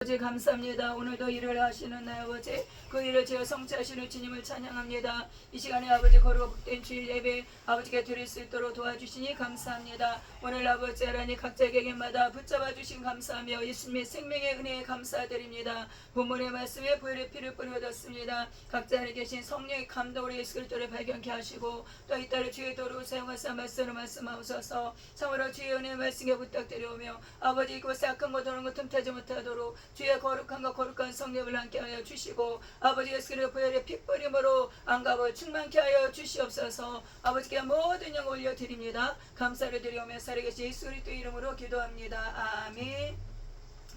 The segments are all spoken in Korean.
아버지 감사합니다. 오늘도 일을 하시는 나의 아버지, 그 일을 제어 성취하시는 주님을 찬양합니다. 이 시간에 아버지 거룩 복된 주일 예배 아버지께 드릴 수 있도록 도와주시니 감사합니다. 오늘 아버지 하나님 각자에게마다 붙잡아 주신 감사하며 예수님의 생명의 은혜에 감사드립니다. 본문의 말씀에 보혈의 피를 뿌려 얻었습니다. 각자 안에 계신 성령의 감동으로 예수 그리스도를 발견케 하시고 또 이 딸을 주의 도로 사용하사 말씀을 말씀하옵소서. 참으로 주의 은혜의 말씀에 부탁드려오며 아버지 이곳에 악한 것 도는 것 틈타지 못하도록 주의 거룩함과 거룩한 성령을 함께하여 주시고 아버지 예수 그리스도의 보혈의 핏뿌림으로 안갑을 충만케 하여 주시옵소서. 아버지께 모든 영광 올려드립니다. 감사를 드리오며 살아계신 예수 그리스도의 이름으로 기도합니다. 아멘.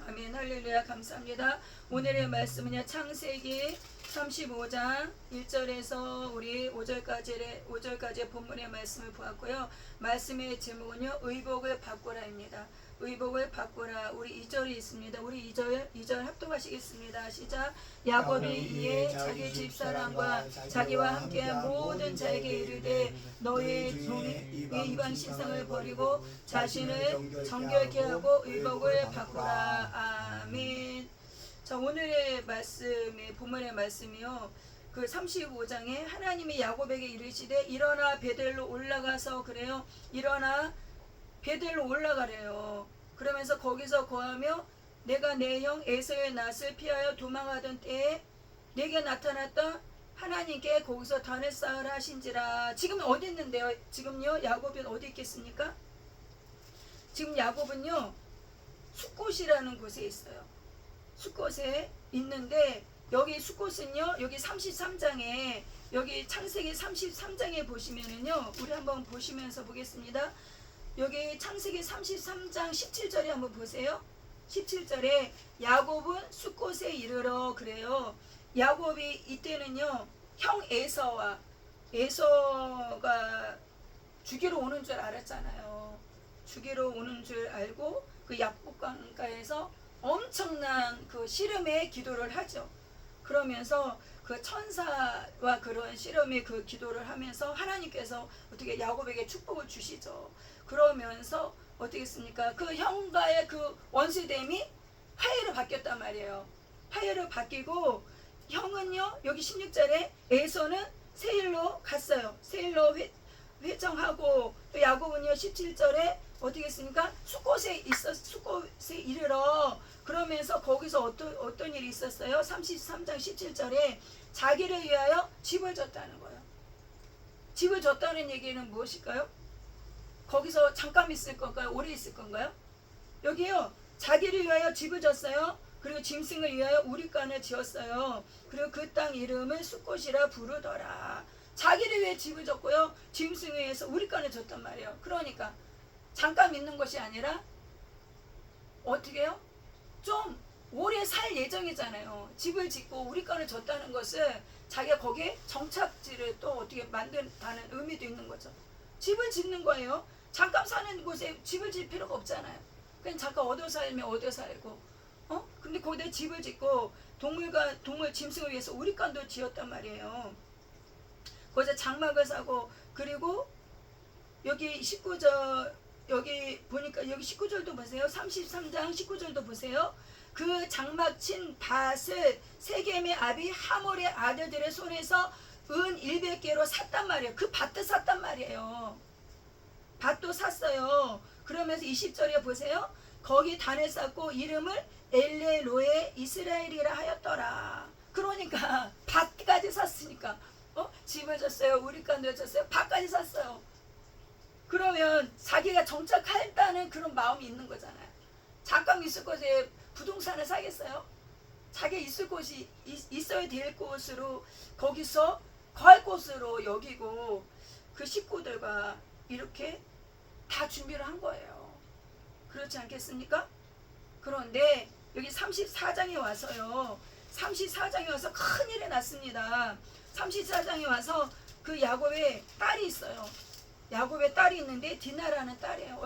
아멘. 할렐루야. 감사합니다. 오늘의 말씀은요, 창세기 35장 1절에서 우리 5절까지의 본문의 말씀을 보았고요. 말씀의 제목은요, 의복을 바꾸라입니다. 의복을 바꾸라. 우리 2절이 있습니다. 우리 2절 합독하시겠습니다. 시작. 야곱이 이에 자기 집사람과 자기와 함께한 모든 자에게 이르되 너의 종이 이방 신상을 버리고 자신을 정결케 하고 의복을 바꾸라. 아멘. 자, 오늘의 말씀의 본문의 말씀이요, 그 35장에 하나님이 야곱에게 이르시되 일어나 베델로 올라가서 그래요. 일어나 베델로 올라가래요. 그러면서 거기서 거하며 내가 내 형 에서의 낯을 피하여 도망하던 때에 내게 나타났던 하나님께 거기서 단을 쌓으라 하신지라. 지금 어디 있는데요? 지금요 야곱이 어디 있겠습니까? 지금 야곱은요 숫곳이라는 곳에 있어요. 숫곳에 있는데 여기 숫곳은요, 여기 33장에 여기 창세기 33장에 보시면은요, 우리 한번 보시면서 보겠습니다. 여기 창세기 33장 17절에 한번 보세요. 17절에 야곱은 숫곳에 이르러 그래요. 야곱이 이때는요 형 에서가 죽이러 오는 줄 알았잖아요. 죽이러 오는 줄 알고 그 약복강가에서 엄청난 그 씨름의 기도를 하죠. 그러면서 그 천사와 그런 씨름의 그 기도를 하면서 하나님께서 어떻게 야곱에게 축복을 주시죠. 그러면서 어떻게 했습니까? 그 형과의 그 원수됨이 화해로 바뀌었단 말이에요. 화해로 바뀌고 형은요 여기 16절에 에서는 세일로 갔어요. 세일로 회정하고 또 야곱은요 17절에 어떻게 했습니까? 숫곳에 이르러 그러면서 거기서 어떤 일이 있었어요? 33장 17절에 자기를 위하여 집을 줬다는 거예요. 집을 줬다는 얘기는 무엇일까요? 거기서 잠깐 있을 건가요? 오래 있을 건가요? 여기요 자기를 위하여 집을 줬어요. 그리고 짐승을 위하여 우리간을 지었어요. 그리고 그 땅 이름을 숫곳이라 부르더라. 자기를 위해 집을 줬고요, 짐승을 위해서 우리간을 줬단 말이에요. 그러니까 잠깐 있는 것이 아니라 어떻게 해요? 좀 오래 살 예정이잖아요. 집을 짓고 우리간을 줬다는 것은 자기가 거기에 정착지를 또 어떻게 만든다는 의미도 있는 거죠. 집을 짓는 거예요. 잠깐 사는 곳에 집을 질 필요가 없잖아요. 그냥 잠깐 얻어 살면 얻어 살고, 근데 거기다 집을 짓고 동물 짐승을 위해서 우리간도 지었단 말이에요. 거기서 장막을 사고, 그리고 여기 19절 여기 보니까 여기 19절도 보세요. 33장 19절도 보세요. 그 장막 친 밭을 세겜의 아비 하몰의 아들들의 손에서 은 100개로 샀단 말이에요. 그 밭도 샀단 말이에요. 밭도 샀어요. 그러면서 20절에 보세요. 거기 단을 쌓고 이름을 엘레로에 이스라엘이라 하였더라. 그러니까 밭까지 샀으니까 집을 줬어요. 우리간도 줬어요. 밭까지 샀어요. 그러면 자기가 정착했다는 그런 마음이 있는 거잖아요. 잠깐 있을 곳에 부동산을 사겠어요? 자기가 있을 곳이 있어야 될 곳으로, 거기서 거할 곳으로 여기고 그 식구들과 이렇게 다 준비를 한 거예요. 그렇지 않겠습니까? 그런데 여기 34장에 와서요, 34장에 와서 큰일이 났습니다. 34장에 와서 그 야곱의 딸이 있어요. 야곱의 딸이 있는데 디나라는 딸이에요.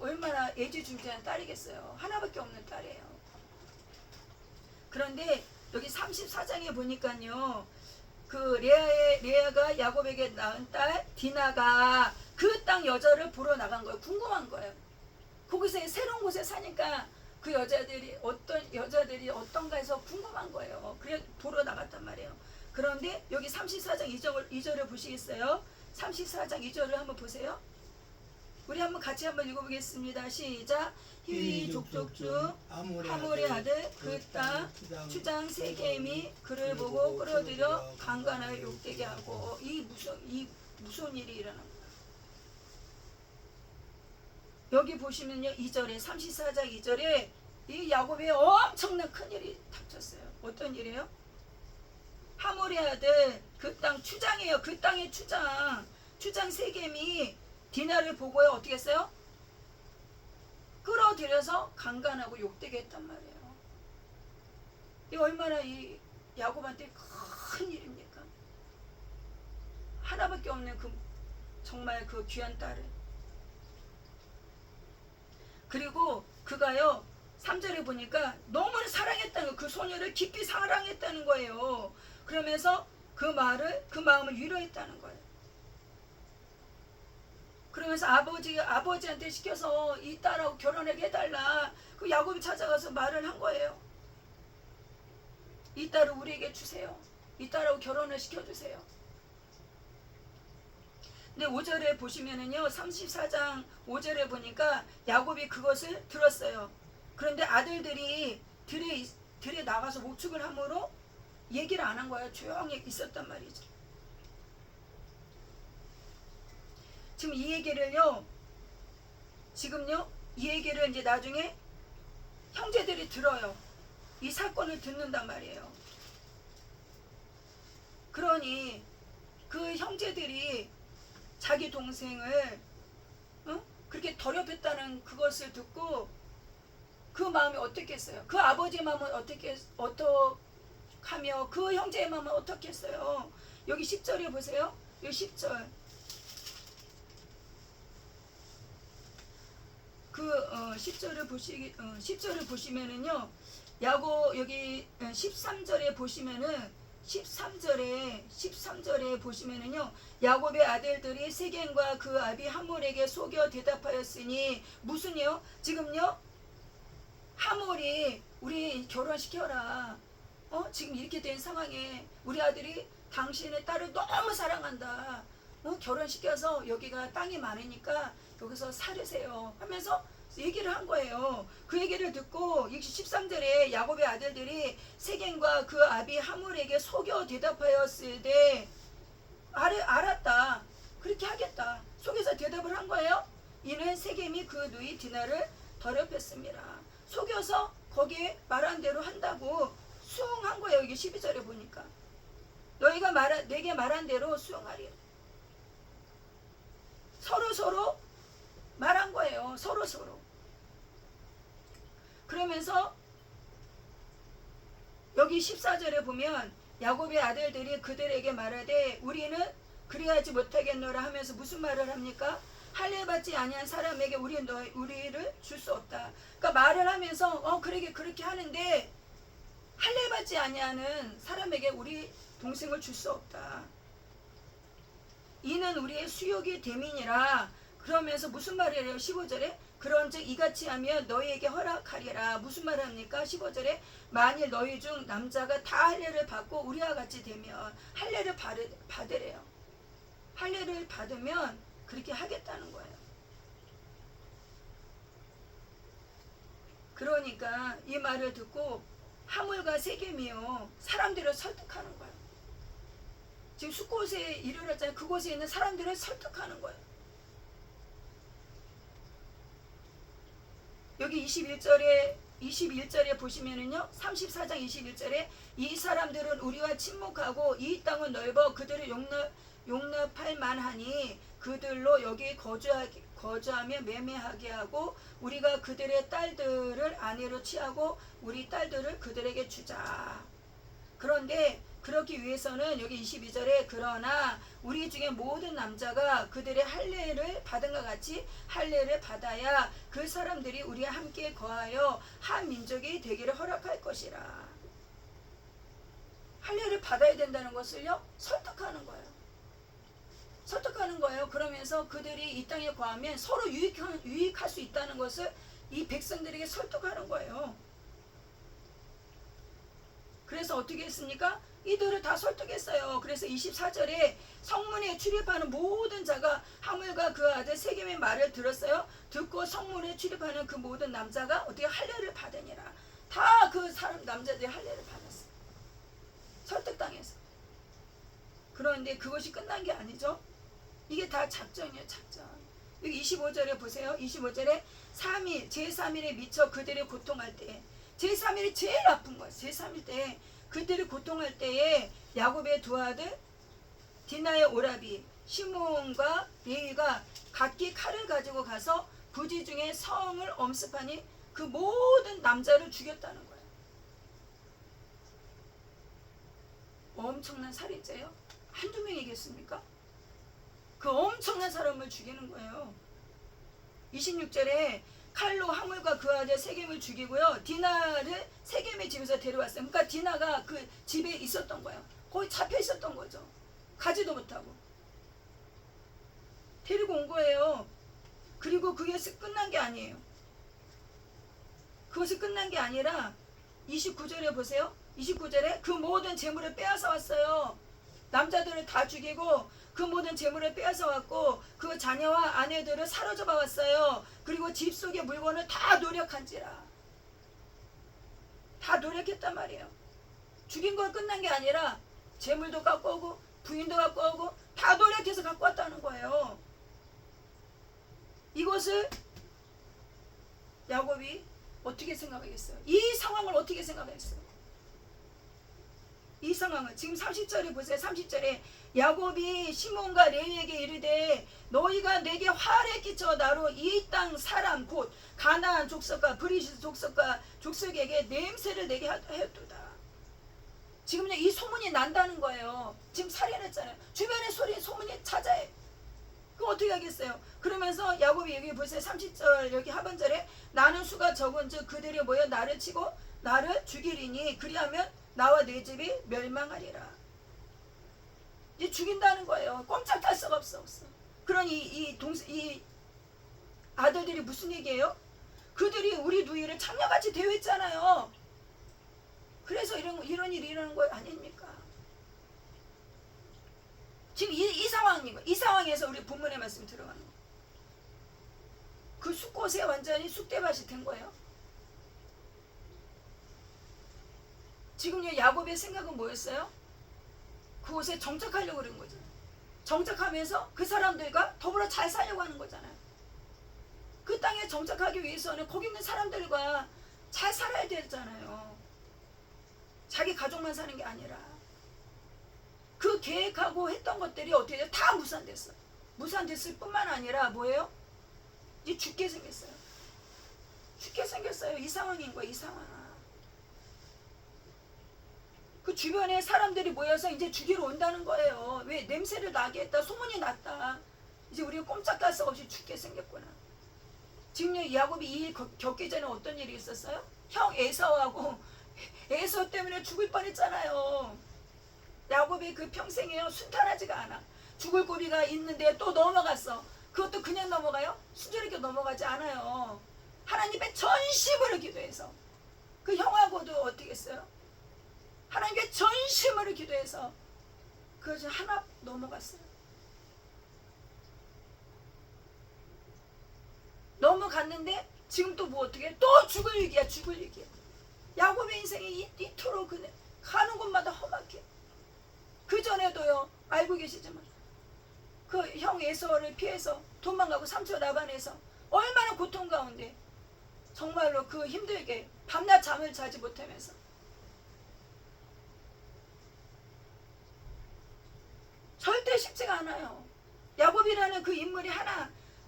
얼마나 애지중지한 딸이겠어요. 하나밖에 없는 딸이에요. 그런데 여기 34장에 보니까요, 그 레아가 야곱에게 낳은 딸 디나가 그 땅 여자를 보러 나간 거예요. 궁금한 거예요. 거기서 새로운 곳에 사니까 그 여자들이 어떤가 해서 궁금한 거예요. 그래 보러 나갔단 말이에요. 그런데 여기 34장 2절을 보시겠어요? 34장 2절을 한번 보세요. 우리 한번 같이 한번 읽어보겠습니다. 시작. 희위 족족 중 하몰의 아들 그 땅 추장 세겜이 그를 보고 끌어들여 강간하여 욕되게 하고. 이 무슨 일이 일어난 거야? 여기 보시면요, 2절에 34장 2절에 이 야곱의 엄청난 큰 일이 닥쳤어요. 어떤 일이에요? 하몰의 아들 그 땅 추장이에요. 그 땅의 추장 세겜이 디나를 보고요 어떻게 했어요? 끌어들여서 강간하고 욕되게 했단 말이에요. 이 얼마나 이 야곱한테 큰 일입니까? 하나밖에 없는 그 정말 그 귀한 딸을. 그리고 그가요 3절에 보니까 너무 사랑했다는 거, 그 소녀를 깊이 사랑했다는 거예요. 그러면서 그 마음을 위로했다는 거예요. 그러면서 아버지한테 시켜서 이 딸하고 결혼하게 해달라. 그 야곱이 찾아가서 말을 한 거예요. 이 딸을 우리에게 주세요. 이 딸하고 결혼을 시켜주세요. 근데 5절에 보시면은요, 34장 5절에 보니까 야곱이 그것을 들었어요. 그런데 아들들이 들에 나가서 목축을 함으로 얘기를 안 한 거예요. 조용히 있었단 말이죠. 지금 이 얘기를요, 이 얘기를 이제 나중에 형제들이 들어요. 이 사건을 듣는단 말이에요. 그러니 그 형제들이 자기 동생을 그렇게 더럽혔다는 그것을 듣고 그 마음이 어떻겠어요? 그 아버지의 마음은 어떡하며 그 형제의 마음은 어떻겠어요? 여기 10절에 보세요. 여기 10절. 10절을 보시면은요, 야곱 여기 13절에 보시면은요, 야곱의 아들들이 세겜과 그 아비 하몰에게 속여 대답하였으니 무슨요? 지금요, 하몰이 우리 결혼시켜라. 지금 이렇게 된 상황에 우리 아들이 당신의 딸을 너무 사랑한다. 결혼시켜서 여기가 땅이 많으니까 여기서 살으세요 하면서 얘기를 한 거예요. 그 얘기를 듣고 13절에 야곱의 아들들이 세겜과 그 아비 하몰에게 속여 대답하였으되 알았다. 그렇게 하겠다. 속여서 대답을 한 거예요. 이는 세겜이 그 누이 디나를 더럽혔습니다. 속여서 거기에 말한 대로 한다고 수용한 거예요. 이게 12절에 보니까 너희가 내게 말한 대로 수용하리라. 서로 말한 거예요. 서로. 그러면서 여기 14절에 보면 야곱의 아들들이 그들에게 말하되 우리는 그리하지 못하겠노라 하면서 무슨 말을 합니까? 할례 받지 아니한 사람에게 우리를 줄 수 없다. 그러니까 말을 하면서 그렇게 하는데 할례 받지 아니하는 사람에게 우리 동생을 줄 수 없다. 이는 우리의 수욕이 됨이니라. 그러면서 무슨 말을 해요? 15절에 그런즉 이같이 하면 너희에게 허락하리라. 무슨 말을 합니까? 15절에 만일 너희 중 남자가 다 할례를 받고 우리와 같이 되면 할례를 받으래요. 할례를 받으면 그렇게 하겠다는 거예요. 그러니까 이 말을 듣고 하몰과 세겜이요, 사람들을 설득하는 거예요. 지금 숫곳에 이르렀잖아요. 그곳에 있는 사람들을 설득하는 거예요. 여기 21절에 보시면은요, 34장 21절에 이 사람들은 우리와 친목하고 이 땅은 넓어 그들을 용납할 만하니 그들로 여기 거주하며 매매하게 하고 우리가 그들의 딸들을 아내로 취하고 우리 딸들을 그들에게 주자. 그런데 그렇기 위해서는 여기 22절에 그러나 우리 중에 모든 남자가 그들의 할례를 받은 것 같이 할례를 받아야 그 사람들이 우리와 함께 거하여 한 민족이 되기를 허락할 것이라. 할례를 받아야 된다는 것을요, 설득하는 거예요. 그러면서 그들이 이 땅에 거하면 서로 유익할 수 있다는 것을 이 백성들에게 설득하는 거예요. 그래서 어떻게 했습니까? 이들을 다 설득했어요. 그래서 24절에 성문에 출입하는 모든 자가 하물과 그 아들 세겜의 말을 들었어요. 듣고 성문에 출입하는 그 모든 남자가 어떻게 할례를 받으니라. 다 그 사람 남자들이 할례를 받았어요. 설득당해서. 그런데 그것이 끝난 게 아니죠. 이게 다 작전이에요. 작전. 여기 25절에 보세요. 25절에 3일 제3일에 미쳐 그들이 고통할 때, 제3일이 제일 아픈 거예요. 제3일 때 그들이 고통할 때에 야곱의 두 아들 디나의 오라비 시므온과 레위가 각기 칼을 가지고 가서 부지 중에 성을 엄습하니 그 모든 남자를 죽였다는 거예요. 엄청난 살인죄요. 한두 명이겠습니까? 그 엄청난 사람을 죽이는 거예요. 26절에 칼로 하물과 그 아들 세겜을 죽이고요. 디나를 세겜의 집에서 데려왔어요. 그러니까 디나가 그 집에 있었던 거예요. 거기 잡혀 있었던 거죠. 가지도 못하고. 데리고 온 거예요. 그리고 그게 끝난 게 아니에요. 그것이 끝난 게 아니라 29절에 보세요. 29절에 그 모든 재물을 빼앗아 왔어요. 남자들을 다 죽이고 그 모든 재물을 빼앗아 왔고 그 자녀와 아내들을 사로잡아 왔어요. 그리고 집 속의 물건을 다 노력한지라. 다 노력했단 말이에요. 죽인 건 끝난 게 아니라 재물도 갖고 오고 부인도 갖고 오고 다 노력해서 갖고 왔다는 거예요. 이것을 야곱이 어떻게 생각하겠어요? 이 상황을 어떻게 생각하겠어요? 이 상황을 지금 30절에 보세요. 30절에 야곱이 시몬과 레위에게 이르되 너희가 내게 화를 끼쳐 나로 이 땅 사람 곧 가나안 족속과 브리스 족속과 족속에게 냄새를 내게 하였도다. 지금요 이 소문이 난다는 거예요. 지금 살인했잖아요. 주변에 소문이 찾아요. 그럼 어떻게 하겠어요? 그러면서 야곱이 여기 보세요. 30절 여기 하반절에 나는 수가 적은즉 그들이 모여 나를 치고 나를 죽이리니 그리하면 나와 내 집이 멸망하리라. 이제 죽인다는 거예요. 꼼짝할 수가 없어. 그러니 이 아들들이 무슨 얘기예요? 그들이 우리 누이를 창녀같이 대우했잖아요. 그래서 이런 일이 일어나는 거 아닙니까? 지금 이 상황인 거예요. 이 상황에서 우리 본문의 말씀이 들어가는 거예요. 그 숲곳에 완전히 쑥대밭이 된 거예요. 지금 야곱의 생각은 뭐였어요? 그곳에 정착하려고 그런 거죠. 정착하면서 그 사람들과 더불어 잘 살려고 하는 거잖아요. 그 땅에 정착하기 위해서는 거기 있는 사람들과 잘 살아야 되잖아요. 자기 가족만 사는 게 아니라. 그 계획하고 했던 것들이 어떻게 돼요? 다 무산됐어. 무산됐을 뿐만 아니라 뭐예요? 이제 죽게 생겼어요. 죽게 생겼어요. 이 상황인 거예요. 이 상황. 그 주변에 사람들이 모여서 이제 죽이러 온다는 거예요. 왜? 냄새를 나게 했다. 소문이 났다. 이제 우리가 꼼짝할 수 없이 죽게 생겼구나. 지금 야곱이 이 일 겪기 전에 어떤 일이 있었어요? 형 에사오하고 에사오 때문에 죽을 뻔했잖아요. 야곱이 그 평생에요 순탄하지가 않아. 죽을 고비가 있는데 또 넘어갔어. 그것도 그냥 넘어가요? 순조롭게 넘어가지 않아요. 하나님의 전심으로 기도해서 그 형하고도 어떻게 했어요? 하나님께 전심으로 기도해서 그것이 하나 넘어갔어요. 넘어갔는데 지금 또 뭐 어떻게 또 죽을 위기야. 죽을 위기야. 야곱의 인생이 이토록 가는 곳마다 험악해. 그 전에도요 알고 계시지만 그 형 에서를 피해서 도망가고 삼촌 라반에서 얼마나 고통 가운데 정말로 그 힘들게 밤낮 잠을 자지 못하면서 절대 쉽지가 않아요. 야곱이라는 그 인물이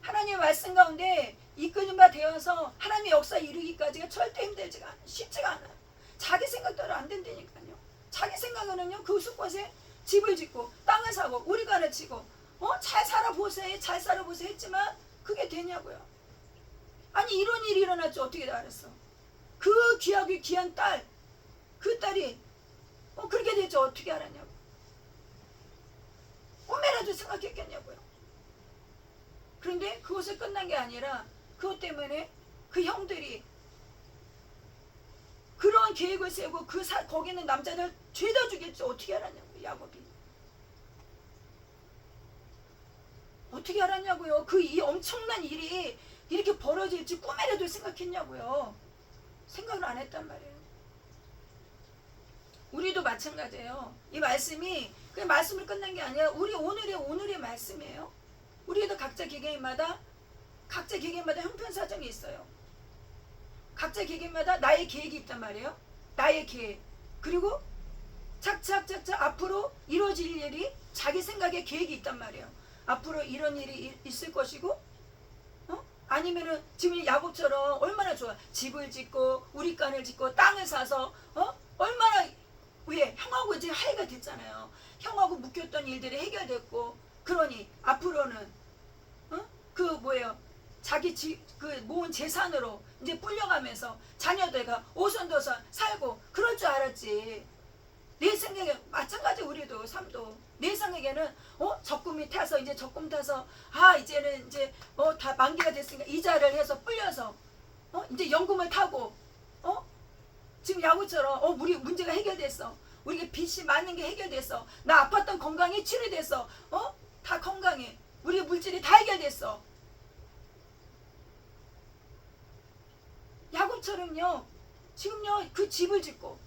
하나님의 말씀 가운데 이끄는 바 되어서 하나님의 역사 이루기까지가 절대 힘들지가 않아요. 쉽지가 않아요. 자기 생각대로 안 된다니까요. 자기 생각으로는요 그 숲곳에 집을 짓고 땅을 사고 우리가 하나 치고 잘 살아보세요 했지만 그게 되냐고요. 아니 이런 일이 일어날 줄 어떻게 알았어? 그 귀하고 귀한 딸, 그 딸이 그렇게 될 줄 어떻게 알았냐고. 꿈에라도 생각했겠냐고요. 그런데 그것이 끝난 게 아니라 그것 때문에 그 형들이 그런 계획을 세우고 거기 있는 남자들 죄다 죽였죠. 어떻게 알았냐고요, 야곱이. 어떻게 알았냐고요. 이 엄청난 일이 이렇게 벌어질지 꿈에라도 생각했냐고요. 생각을 안 했단 말이에요. 우리도 마찬가지예요. 이 말씀이 그냥 말씀을 끝난 게 아니라 우리 오늘의 말씀이에요. 우리도 각자 개개인마다 형편사정이 있어요. 각자 개개인마다 나의 계획이 있단 말이에요. 나의 계획. 그리고 착착착착 앞으로 이루어질 일이 자기 생각에 계획이 있단 말이에요. 앞으로 이런 일이 있을 것이고, 아니면은 지금 야곱처럼 얼마나 좋아. 집을 짓고 우리간을 짓고 땅을 사서 얼마나 왜 형하고 이제 화해가 됐잖아요. 형하고 묶였던 일들이 해결됐고, 그러니 앞으로는 자기 모은 재산으로 이제 불려가면서 자녀들과 오손도손 살고 그럴 줄 알았지. 내 생각에 마찬가지. 우리도 삶도 내 생각에는 적금이 타서 이제 적금 타서 이제는 이제 다 만기가 됐으니까 이자를 해서 불려서 이제 연금을 타고 지금 야구처럼 우리 문제가 해결됐어. 우리가 빚이 많은 게 해결됐어. 나 아팠던 건강이 치료됐어. 다 건강해. 우리 물질이 다 해결됐어. 야곱처럼요. 지금요 그 집을 짓고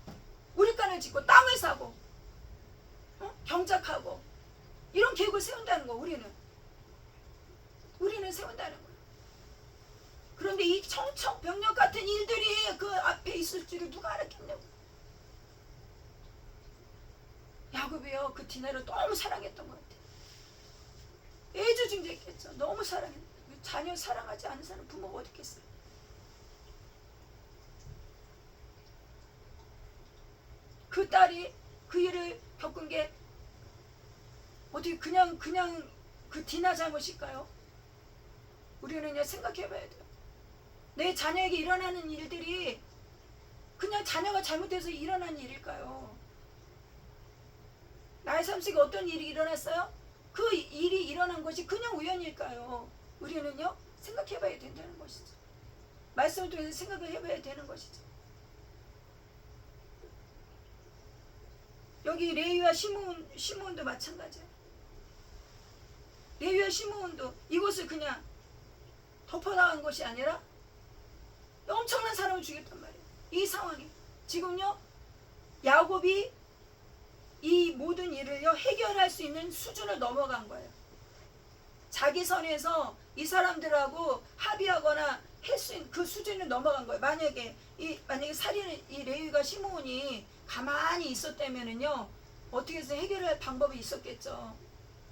우리간을 짓고 땅을 사고 경작하고 이런 계획을 세운다는 거. 우리는 세운다는 거예요. 그런데 이 청천벽력 같은 일들이 그 앞에 있을 줄을 누가 알았겠냐고. 야곱이요 그 디나를 너무 사랑했던 것 같아요. 애지중지했겠죠. 너무 사랑했어요. 자녀 사랑하지 않는 사람 부모가 어디 있겠어요. 그 딸이 그 일을 겪은 게 어떻게 그냥 그 디나 잘못일까요? 우리는 생각해 봐야 돼요. 내 자녀에게 일어나는 일들이 그냥 자녀가 잘못해서 일어난 일일까요? 나의 삶 속에 어떤 일이 일어났어요? 그 일이 일어난 것이 그냥 우연일까요? 우리는요 생각해 봐야 된다는 것이죠. 말씀을 통해서 생각을 해봐야 되는 것이죠. 여기 레위와 시므온도 마찬가지예요. 레위와 시므온도 이곳을 그냥 덮어나간 것이 아니라 엄청난 사람을 죽였단 말이에요. 이 상황이 지금요 야곱이 이 모든 일을요 해결할 수 있는 수준을 넘어간 거예요. 자기 선에서 이 사람들하고 합의하거나 할 수 있는 그 수준을 넘어간 거예요. 만약에 살인을 이 레위가 시므온이 가만히 있었다면은요 어떻게 해서 해결할 방법이 있었겠죠.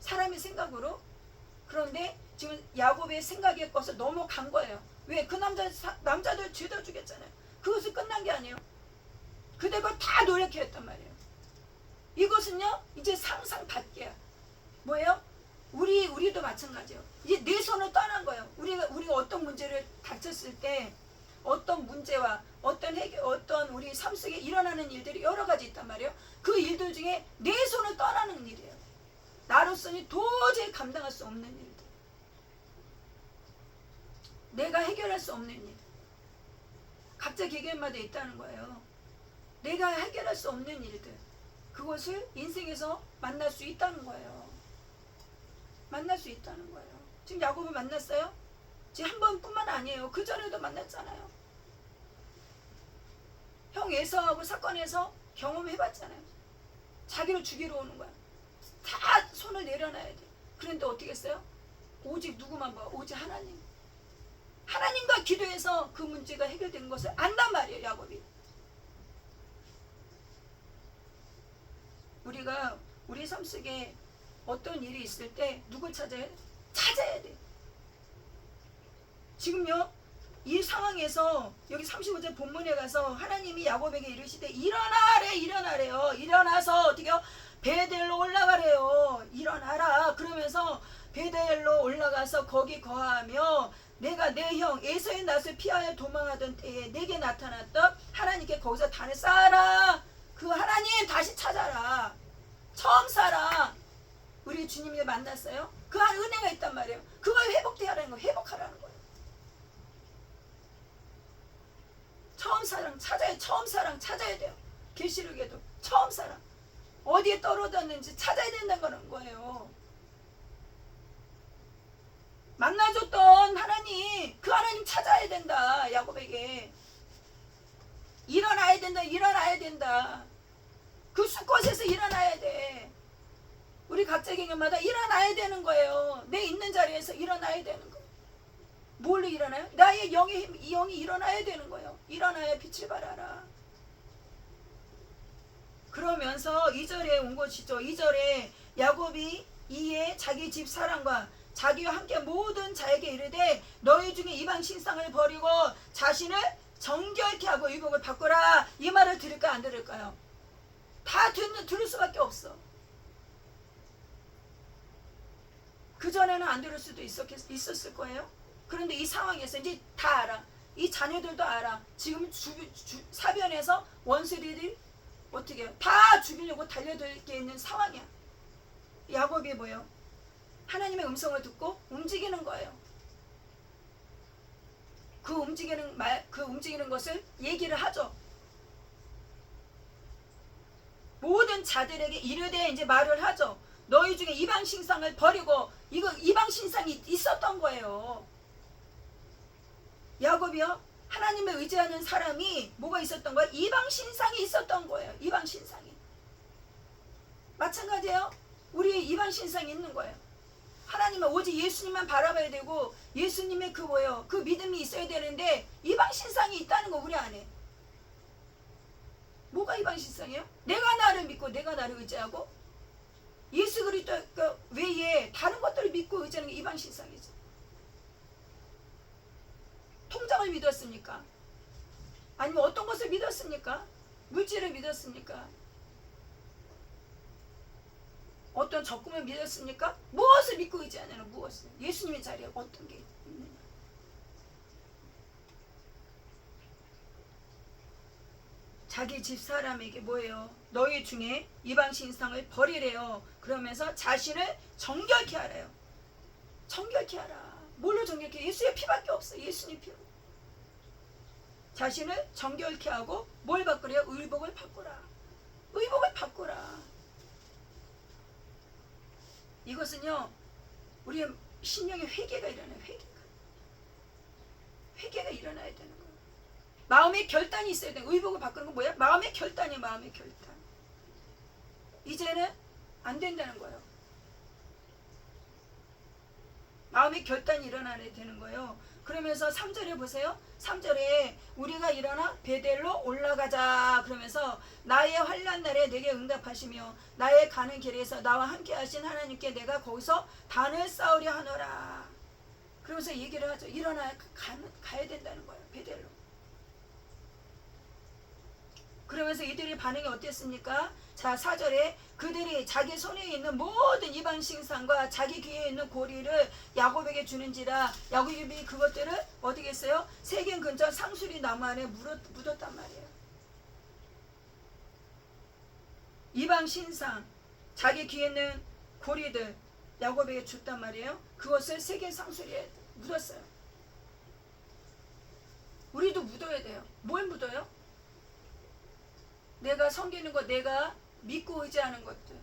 사람의 생각으로. 그런데 지금 야곱의 생각에 꺼서 넘어간 거예요. 왜? 그 남자들 죄다 죽였잖아요. 그것이 끝난 게 아니에요. 그대가 다 노력해 했단 말이에요. 이것은요 이제 상상 밖이야. 뭐예요? 우리도 마찬가지예요. 이제 내 손을 떠난 거예요. 우리가 어떤 문제를 닥쳤을 때 어떤 문제와 어떤 우리 삶 속에 일어나는 일들이 여러 가지 있단 말이에요. 그 일들 중에 내 손을 떠나는 일이에요. 나로서는 도저히 감당할 수 없는 일들. 내가 해결할 수 없는 일. 각자 개개인마다 있다는 거예요. 내가 해결할 수 없는 일들. 그것을 인생에서 만날 수 있다는 거예요. 만날 수 있다는 거예요. 지금 야곱을 만났어요? 지금 한 번뿐만 아니에요. 그 전에도 만났잖아요. 형 에서하고 사건에서 경험해봤잖아요. 자기를 죽이러 오는 거야. 다 손을 내려놔야 돼. 그런데 어떻게 했어요? 오직 누구만 봐? 오직 하나님. 하나님과 기도해서 그 문제가 해결된 것을 안단 말이에요. 야곱이. 우리가 우리 삶 속에 어떤 일이 있을 때 누굴 찾아야 돼? 찾아야 돼. 지금요 이 상황에서 여기 35절 본문에 가서 하나님이 야곱에게 이르시되 일어나래요. 일어나서 어떻게요? 베델로 올라가래요. 일어나라. 그러면서 베델로 올라가서 거기 거하며 내가 내 형 에서의 낯을 피하여 도망하던 때에 내게 나타났던 하나님께 거기서 단을 쌓아라. 그 하나님 다시 찾아라. 처음 살아. 우리 주님을 만났어요. 그 한 은혜가 있단 말이에요. 그걸 회복되라는 거예요. 회복하라는 거예요. 처음 사랑 찾아야, 처음 사랑 찾아야 돼요. 계시록에도 처음 사랑 어디에 떨어졌는지 찾아야 된다는 거예요. 만나줬던 하나님, 그 하나님 찾아야 된다. 야곱에게 일어나야 된다. 일어나야 된다. 그 수컷에서 일어나야 돼. 우리 각자 개념마다 일어나야 되는 거예요. 내 있는 자리에서 일어나야 되는 거예요. 뭘로 일어나요? 나의 영의 힘, 이 영이 일어나야 되는 거예요. 일어나야 빛을 발하라. 그러면서 2절에 온 것이죠. 2절에 야곱이 이에 자기 집 사람과 자기와 함께 모든 자에게 이르되 너희 중에 이방 신상을 버리고 자신을 정결케 하고 의복을 바꾸라. 이 말을 들을까 안 들을까요? 다 들을 수밖에 없어. 그전에는 안 들을 수도 있었을 거예요. 그런데 이 상황에서 이제 다 알아. 이 자녀들도 알아. 지금 사변에서 원수들이 어떻게 해요? 다 죽이려고 달려들 게 있는 상황이야. 야곱이 뭐예요? 하나님의 음성을 듣고 움직이는 거예요. 그 움직이는 것을 얘기를 하죠. 모든 자들에게 이르되 이제 말을 하죠. 너희 중에 이방 신상을 버리고, 이거 이방 신상이 있었던 거예요. 야곱이요, 하나님을 의지하는 사람이 뭐가 있었던 거예요? 이방 신상이 있었던 거예요. 이방 신상이. 마찬가지예요. 우리 이방 신상이 있는 거예요. 하나님은 오직 예수님만 바라봐야 되고 예수님의 그 뭐예요? 그 믿음이 있어야 되는데 이방 신상이 있다는 거 우리 안에. 뭐가 이방 신상이에요? 내가 나를 믿고 내가 나를 의지하고 예수 그리스도 외에 다른 것들을 믿고 의지하는 게 이방 신상이죠. 통장을 믿었습니까? 아니면 어떤 것을 믿었습니까? 물질을 믿었습니까? 어떤 적금을 믿었습니까? 무엇을 믿고 의지하느냐? 무엇을? 예수님의 자리에 어떤 게 있느냐? 자기 집사람에게 뭐예요? 너희 중에 이방 신상을 버리래요. 그러면서 자신을 정결케 하래요. 정결케 하라. 뭘로 정결케? 예수의 피밖에 없어. 예수님 피로. 자신을 정결케 하고 뭘 바꾸래요? 의복을 바꾸라. 의복을 바꾸라. 이것은요, 우리의 신령의 회개가 일어나요. 회개가 일어나야 되는 거예요. 마음의 결단이 있어야 돼요. 의복을 바꾸는 건 뭐야? 마음의 결단이에요. 마음의 결단. 이제는 안 된다는 거예요. 마음의 결단이 일어나야 되는 거예요. 그러면서 3절에 보세요. 3절에 우리가 일어나 베델로 올라가자. 그러면서 나의 환난 날에 내게 응답하시며 나의 가는 길에서 나와 함께 하신 하나님께 내가 거기서 단을 쌓으려 하노라. 그러면서 얘기를 하죠. 일어나야 가야 된다는 거예요. 베델로. 그러면서 이들의 반응이 어땠습니까? 자, 4절에 그들이 자기 손에 있는 모든 이방 신상과 자기 귀에 있는 고리를 야곱에게 주는지라. 야곱이 그것들을 어디게 했어요? 세겜 근처 상수리 나무 안에 묻었단 말이에요. 이방 신상, 자기 귀에 있는 고리들 야곱에게 줬단 말이에요. 그것을 세겜 상수리에 묻었어요. 우리도 묻어야 돼요. 뭘 묻어요? 내가 섬기는 것, 내가 믿고 의지하는 것들.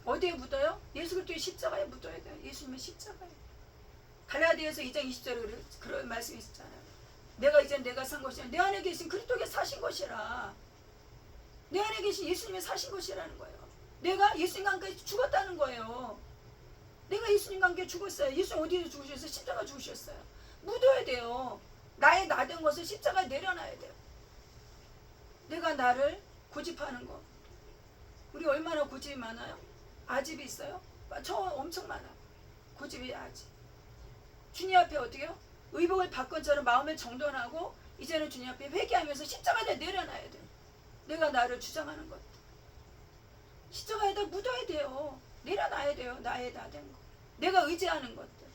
어디에 묻어요? 예수 그리스도의 십자가에 묻어야 돼요. 예수님의 십자가에. 갈라디아서 2장 20절에 그런 말씀이 있었잖아요. 내가 이제 내가 산 것이라. 내 안에 계신 그리스도께 사신 것이라. 내 안에 계신 예수님이 사신 것이라는 거예요. 내가 예수님과 함께 죽었다는 거예요. 내가 예수님과 함께 죽었어요. 예수님 어디에 죽으셨어요? 십자가 죽으셨어요. 묻어야 돼요. 나의 나된 것을 십자가에 내려놔야 돼요. 내가 나를 고집하는 거. 우리 얼마나 고집이 많아요? 아집이 있어요? 저 엄청 많아. 고집이 아집. 주님 앞에 어떻게 해요? 의복을 바꾼 처럼 마음을 정돈하고 이제는 주님 앞에 회개하면서 십자가에 내려놔야 돼. 내가 나를 주장하는 것. 십자가에다 묻어야 돼요. 내려놔야 돼요. 나의 나된 거. 내가 의지하는 것들.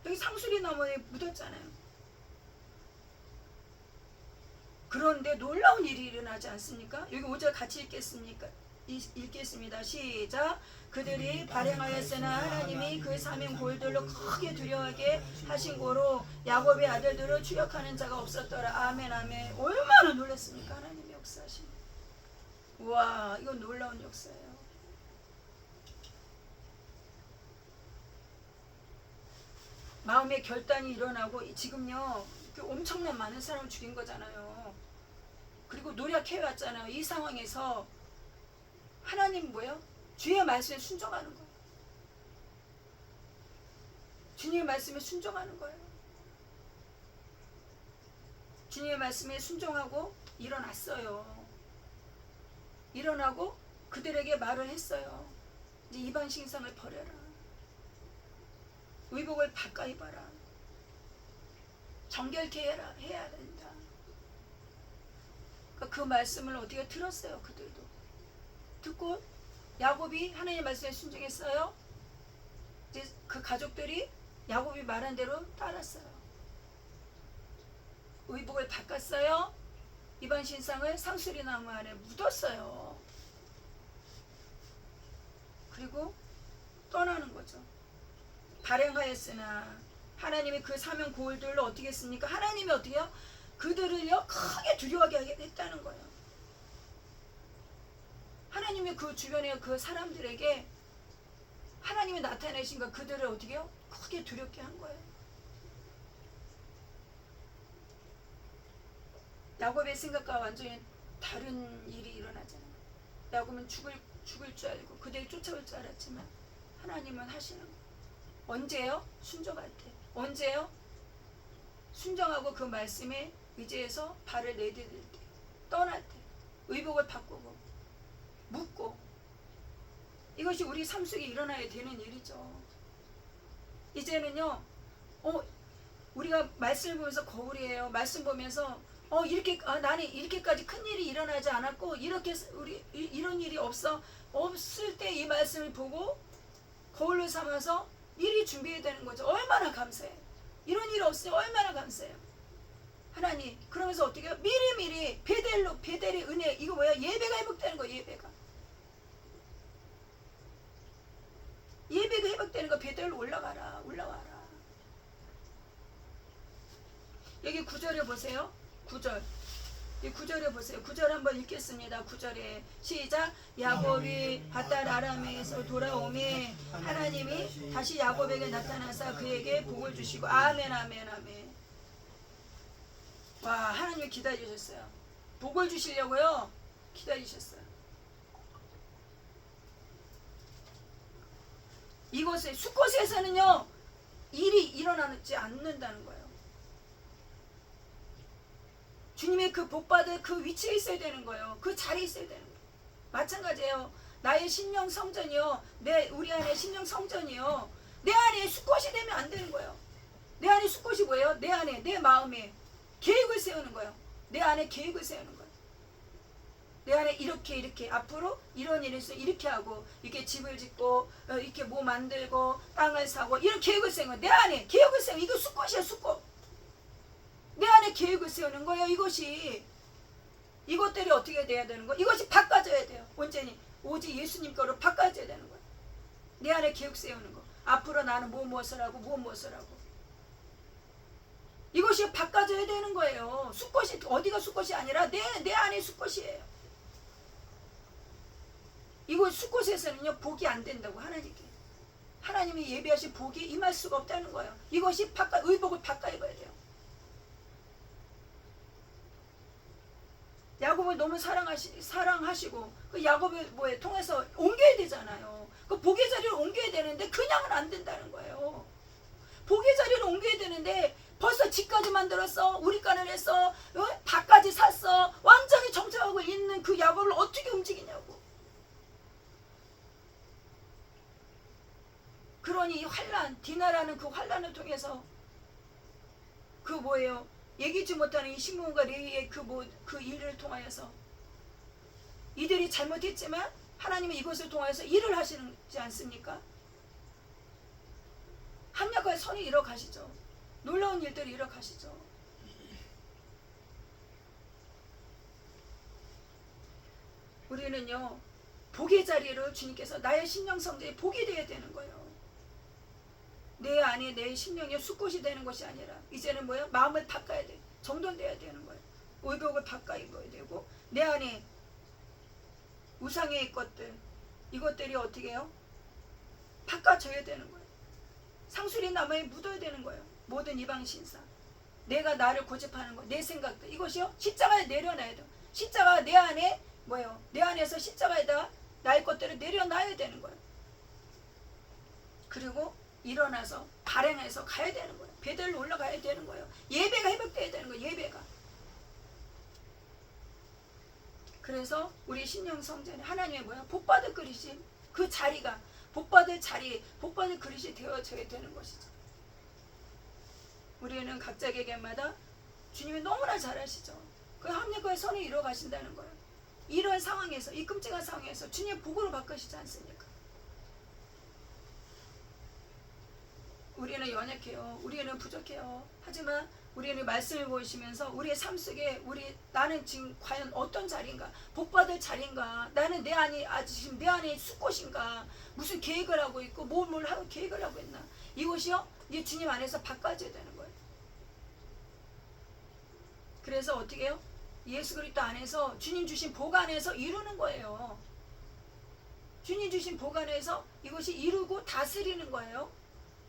여기 상수리 나무에 묻었잖아요. 그런데 놀라운 일이 일어나지 않습니까? 여기 5절 같이 읽겠습니다. 시작. 그들이 발행하였으나 하나님이 그 사명 골들로 크게 두려워하게 하신 고로 야곱의 아들들을 추격하는 자가 없었더라. 아멘 아멘. 얼마나 놀랐습니까? 하나님의 역사하심. 우와, 이건 놀라운 역사예요. 마음의 결단이 일어나고 지금요 엄청난 많은 사람을 죽인 거잖아요. 그리고 노력해왔잖아요. 이 상황에서 하나님 뭐예요? 주의 말씀에 순종하는 거예요. 주님의 말씀에 순종하는 거예요. 주님의 말씀에 순종하고 일어났어요. 일어나고 그들에게 말을 했어요. 이제 이방 신상을 버려라. 의복을 바꿔 입어라. 정결케 해야 된다. 그러니까 그 말씀을 어떻게 들었어요. 그들도 듣고 야곱이 하나님의 말씀에 순종했어요. 이제 그 가족들이 야곱이 말한 대로 따랐어요. 의복을 바꿨어요. 이방 신상을 상수리 나무 안에 묻었어요. 그리고 떠나는 거죠. 발행하였으나 하나님이 그 사명 고울들로 어떻게 했습니까? 하나님이 어떻게요? 그들을요 크게 두려워하게 했다는 거예요. 하나님이 그 주변의 그 사람들에게 하나님이 나타내신 거 그들을 어떻게요? 크게 두렵게 한 거예요. 야곱의 생각과 완전히 다른 일이 일어나잖아요. 야곱은 죽을 줄 알고 그들이 쫓아올 줄 알았지만 하나님은 하시는 거예요. 언제요? 순종할 때. 언제요? 순종하고 그 말씀에 의지해서 발을 내디딜 때, 떠날 때, 의복을 바꾸고 묻고. 이것이 우리 삶 속에 일어나야 되는 일이죠. 이제는요 우리가 말씀을 보면서 거울이에요. 말씀 보면서 이렇게 나는 이렇게까지 큰 일이 일어나지 않았고 이렇게 우리 이런 일이 없을 때 이 말씀을 보고 거울로 삼아서 미리 준비해야 되는 거죠. 얼마나 감사해요. 이런 일이 없으면 얼마나 감사해요. 하나님 그러면서 어떻게 해요? 미리미리 베델의 은혜. 이거 뭐야? 예배가 회복되는 거예요. 예배가 회복되는 거. 베델로 올라와라. 여기 9절에 보세요. 9절. 이 9절에 보세요. 9절 한번 읽겠습니다. 9절에 시작. 야곱이 밧달 아람에서 돌아오매 하나님이 다시 야곱에게 나타나사 그에게 복을 주시고. 아멘 아멘 아멘. 와, 하나님이 기다리셨어요. 복을 주시려고요 기다리셨어요. 이곳에 숫곳에서는요 일이 일어나지 않는다는 거예요. 주님의 그 복받을 그 위치에 있어야 되는 거예요. 그 자리에 있어야 되는 거예요. 마찬가지예요. 나의 심령 성전이요. 우리 안에 심령 성전이요. 내 안에 숫곳이 되면 안 되는 거예요. 내 안에 숫곳이 뭐예요? 내 안에, 내 마음에 계획을 세우는 거예요. 내 안에 계획을 세우는 거예요. 내 안에 이렇게 앞으로 이런 일을 해서 이렇게 하고 이렇게 집을 짓고 이렇게 뭐 만들고 땅을 사고 이런 계획을 세우는 거예요. 내 안에 계획을 세우는 이거 숫곳이야. 숫곳. 내 안에 계획을 세우는 거예요. 이것들이 어떻게 돼야 되는 거예요? 이것이 바꿔져야 돼요. 온전히 오직 예수님 거로 바꿔져야 되는 거예요. 내 안에 계획 세우는 거. 앞으로 나는 무엇을 하고 이것이 바꿔져야 되는 거예요. 숫곳이 어디가 숫곳이 아니라 내 안에 숫곳이에요. 이곳 숫곳에서는요 복이 안 된다고. 하나님이 예비하신 복이 임할 수가 없다는 거예요. 이것이 의복을 바꿔 입어야 돼요. 야곱을 너무 사랑하시고 그 야곱을 통해서 옮겨야 되잖아요. 그 복의 자리를 옮겨야 되는데 그냥은 안 된다는 거예요. 복의 자리를 옮겨야 되는데 벌써 집까지 만들었어. 우리간을 했어. 밭까지 샀어. 완전히 정착하고 있는 그 야곱을 어떻게 움직이냐고. 그러니 환란, 디나라는 그 환란을 통해서 그 뭐예요? 얘기지 못하는 이 시므온과 레위의 그 일을 통하여서 이들이 잘못했지만 하나님은 이것을 통하여서 일을 하시지 않습니까? 합력과 선이 이뤄가시죠. 놀라운 일들이 이뤄가시죠. 우리는요 복의 자리를 주님께서 나의 심령 성전이 복이 되어야 되는 거예요. 내 안에 내 심령이 숲꽃이 되는 것이 아니라 이제는 뭐야? 마음을 바꿔야 돼. 정돈돼야 되는 거예요. 의복을 바꿔 입어야 되고 내 안에 우상의 것들 이것들이 어떻게 해요? 바꿔줘야 되는 거예요. 상술이 나무에 묻어야 되는 거예요. 모든 이방 신사 내가 나를 고집하는 거, 내 생각들 이것이요 십자가에 내려놔야 돼요. 십자가 내 안에 뭐예요? 내 안에서 십자가에다 나의 것들을 내려놔야 되는 거예요. 그리고 일어나서 발행해서 가야 되는 거예요. 베델로 올라가야 되는 거예요. 예배가 회복돼야 되는 거예요. 예배가. 그래서 우리 신령 성전에 하나님의 뭐야? 복받을 그릇이 그 자리가 복받을 자리, 복받을 그릇이 되어져야 되는 것이죠. 우리는 각자 개개마다 주님이 너무나 잘 아시죠. 그 합력과의 선을 이루어 가신다는 거예요. 이런 상황에서 이 끔찍한 상황에서 주님의 복으로 바꾸시지 않습니까? 우리는 연약해요. 우리는 부족해요. 하지만 우리는 말씀을 보시면서 우리의 삶 속에 나는 지금 과연 어떤 자리인가? 복받을 자리인가? 나는 내 안이 지금 내 안에 숲꽃인가? 무슨 계획을 하고 있고 뭘 하고 계획을 하고 있나? 이것이요 이 주님 안에서 바꿔줘야 되는 거예요. 그래서 어떻게 해요? 예수 그리스도 안에서 주님 주신 복 안에서 이루는 거예요. 주님 주신 복 안에서 이것이 이루고 다스리는 거예요.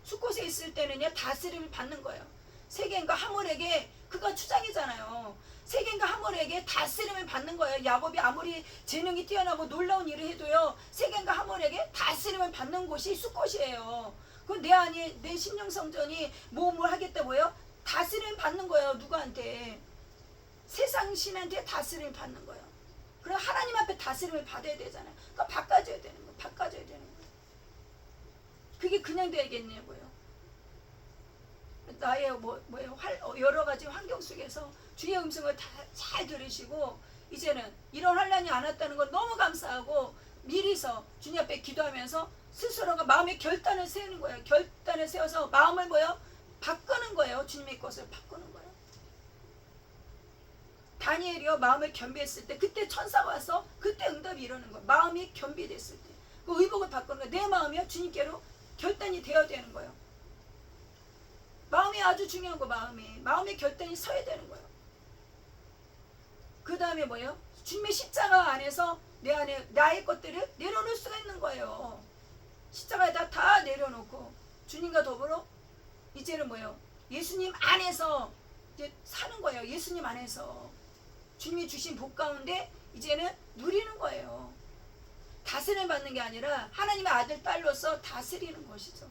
숲곳에 있을 때는요 다스림을 받는 거예요. 세겜과 하몰에게 그가 추장이잖아요. 세겜과 하몰에게 다스림을 받는 거예요. 야곱이 아무리 재능이 뛰어나고 놀라운 일을 해도요 세겜과 하몰에게 다스림을 받는 곳이 숲곳이에요. 그 내 안에 내 심령 성전이 뭘 하겠다고요? 다스림을 받는 거예요. 누구한테? 세상 신한테 다스림을 받는 거예요. 그럼 하나님 앞에 다스림을 받아야 되잖아요. 그거 바꿔줘야 되는 거예요. 바꿔줘야 되는 거예요. 그게 그냥 되겠냐고요. 나의 여러 가지 환경 속에서 주의 음성을 다 잘 들으시고 이제는 이런 환란이 안 왔다는 걸 너무 감사하고 미리서 주님 앞에 기도하면서 스스로가 마음의 결단을 세우는 거예요. 결단을 세워서 마음을 바꾸는 거예요. 주님의 것을 바꾸는 거예요. 다니엘이요 마음을 겸비했을 때 그때 천사가 와서 그때 응답이 이루는 거예요. 마음이 겸비됐을 때 그 의복을 바꾸는 거예요. 내 마음이요 주님께로 결단이 되어야 되는 거예요. 마음이 아주 중요한 거. 마음의 결단이 서야 되는 거예요. 그 다음에 뭐예요? 주님의 십자가 안에서 내 안에 나의 것들을 내려놓을 수가 있는 거예요. 십자가에다 다 내려놓고 주님과 더불어 이제는 뭐예요? 예수님 안에서 이제 사는 거예요. 예수님 안에서 주님이 주신 복 가운데 이제는 누리는 거예요. 다스림 받는 게 아니라 하나님의 아들 딸로서 다스리는 것이죠.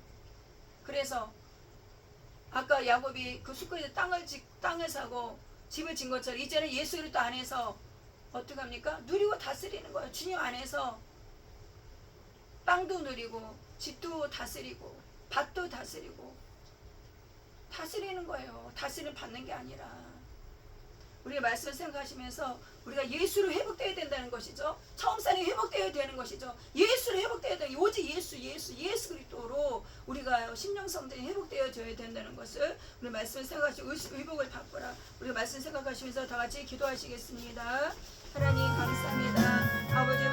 그래서 아까 야곱이 그 숲골에 땅을 사고 집을 진 것처럼 이제는 예수 그리스도 안에서 어떻게 합니까? 누리고 다스리는 거예요. 주님 안에서 땅도 누리고 집도 다스리고 밭도 다스리고 다스리는 거예요. 다스림 받는 게 아니라 우리가 말씀을 생각하시면서 우리가 예수로 회복되어야 된다는 것이죠. 처음 산이 회복되어야 되는 것이죠. 예수로 회복되어야 되는 오직 예수 그리스도로 우리가 심령성전이 회복되어져야 된다는 것을 우리 말씀을 생각하시고 의복을 바꾸라. 우리가 말씀 생각하시면서 다 같이 기도하시겠습니다. 하나님 감사합니다. 아버지